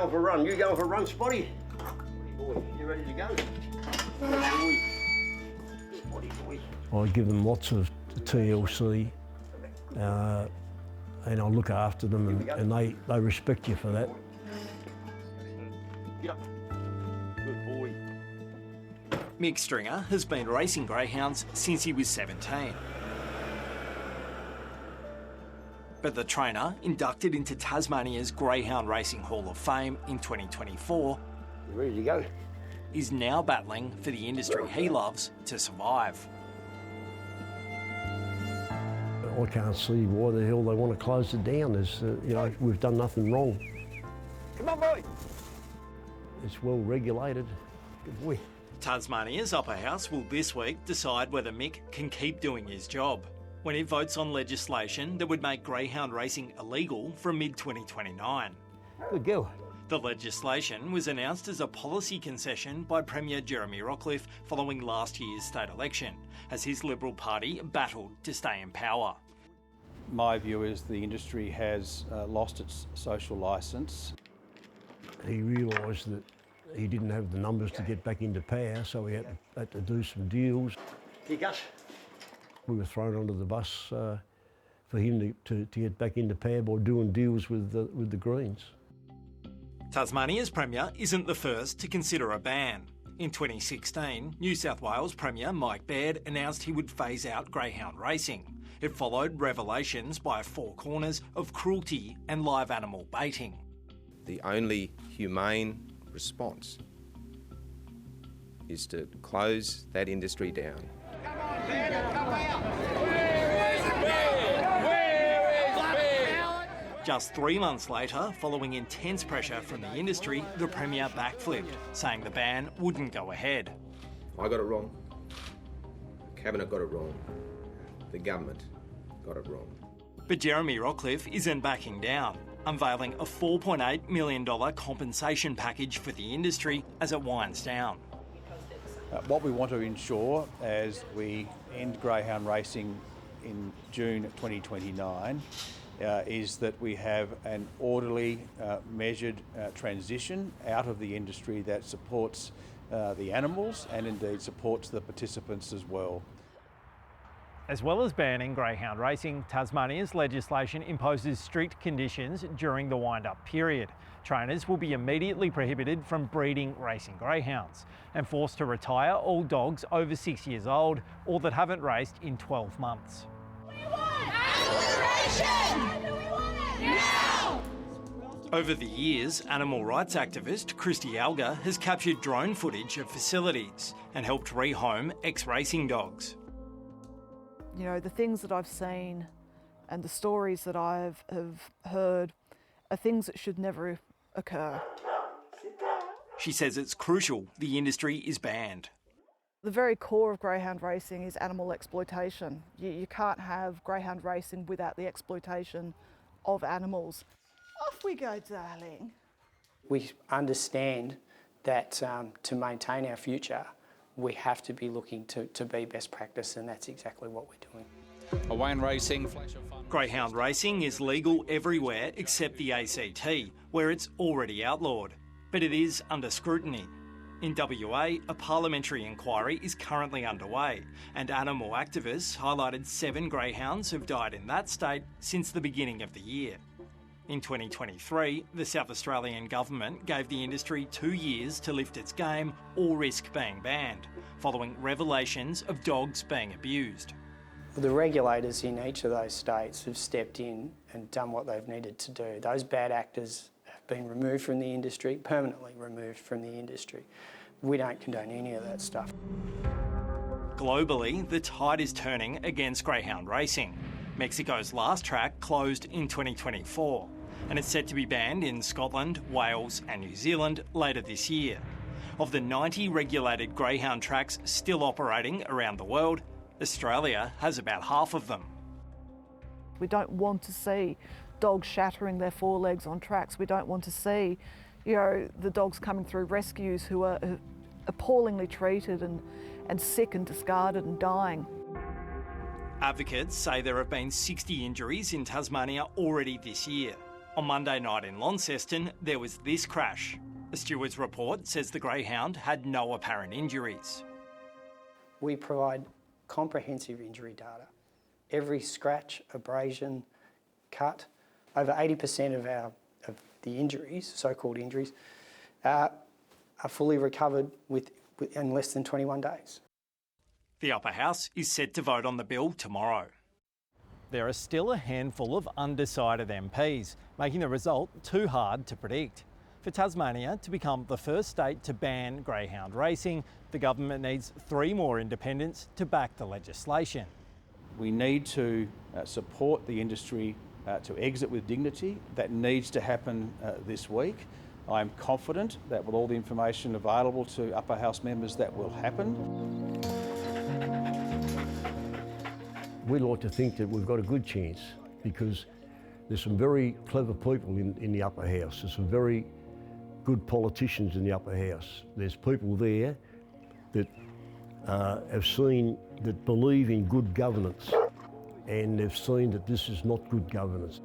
going for a run? You going for a run, Spotty? Spotty boy, you ready to go? Good boy. Good boy. I give them lots of TLC, and I look after them, and they respect you for that. Get up. Good boy. Mick Stringer has been racing greyhounds since he was 17. But the trainer, inducted into Tasmania's Greyhound Racing Hall of Fame in 2024, You ready to go? is now battling for the industry he loves to survive. I can't see why the hell they want to close it down. We've done nothing wrong. Come on, boy. It's well regulated. Good boy. Tasmania's upper house will this week decide whether Mick can keep doing his job when it votes on legislation that would make greyhound racing illegal from mid-2029. Good girl. The legislation was announced as a policy concession by Premier Jeremy Rockliff following last year's state election, as his Liberal Party battled to stay in power. My view is the industry has lost its social licence. He realised that he didn't have the numbers to get back into power, so he had to do some deals. Here, Gus. We were thrown under the bus for him to get back into power by doing deals with the Greens. Tasmania's Premier isn't the first to consider a ban. In 2016, New South Wales Premier Mike Baird announced he would phase out greyhound racing. It followed revelations by Four Corners of cruelty and live animal baiting. The only humane response is to close that industry down. Come on, Baird, come out! Just 3 months later, following intense pressure from the industry, the Premier backflipped, saying the ban wouldn't go ahead. I got it wrong. The Cabinet got it wrong. The government got it wrong. But Jeremy Rockliff isn't backing down, unveiling a $4.8 million compensation package for the industry as it winds down. What we want to ensure as we end greyhound racing in June 2029 is that we have an orderly, measured transition out of the industry that supports the animals and indeed supports the participants as well. As well as banning greyhound racing, Tasmania's legislation imposes strict conditions during the wind-up period. Trainers will be immediately prohibited from breeding racing greyhounds and forced to retire all dogs over 6 years old or that haven't raced in 12 months. Over the years, animal rights activist Christy Alger has captured drone footage of facilities and helped rehome ex-racing dogs. You know, the things that I've seen and the stories that have heard are things that should never occur. She says it's crucial the industry is banned. The very core of greyhound racing is animal exploitation. You can't have greyhound racing without the exploitation of animals. Off we go, darling. We understand that to maintain our future, we have to be looking to be best practice, and that's exactly what we're doing. Away racing. Greyhound racing is legal everywhere except the ACT, where it's already outlawed. But it is under scrutiny. In WA, a parliamentary inquiry is currently underway, and animal activists highlighted 7 greyhounds have died in that state since the beginning of the year. In 2023, the South Australian government gave the industry 2 years to lift its game or risk being banned, following revelations of dogs being abused. The regulators in each of those states have stepped in and done what they've needed to do. Those bad actors have been removed from the industry, permanently removed from the industry. We don't condone any of that stuff. Globally, the tide is turning against greyhound racing. Mexico's last track closed in 2024, and it's set to be banned in Scotland, Wales and New Zealand later this year. Of the 90 regulated greyhound tracks still operating around the world, Australia has about half of them. We don't want to see dogs shattering their forelegs on tracks. We don't want to see, the dogs coming through rescues who are appallingly treated and sick and discarded and dying. Advocates say there have been 60 injuries in Tasmania already this year. On Monday night in Launceston, there was this crash. A steward's report says the Greyhound had no apparent injuries. We provide comprehensive injury data. Every scratch, abrasion, cut, over 80% of the injuries, so-called injuries, are fully recovered in less than 21 days. The Upper House is set to vote on the bill tomorrow. There are still a handful of undecided MPs, making the result too hard to predict. For Tasmania to become the first state to ban greyhound racing, the government needs 3 more independents to back the legislation. We need to support the industry to exit with dignity. That needs to happen this week. I'm confident that with all the information available to Upper House members, that will happen. We like to think that we've got a good chance because there's some very clever people in the Upper House. There's some very good politicians in the Upper House. There's people there that that believe in good governance, and they've seen that this is not good governance.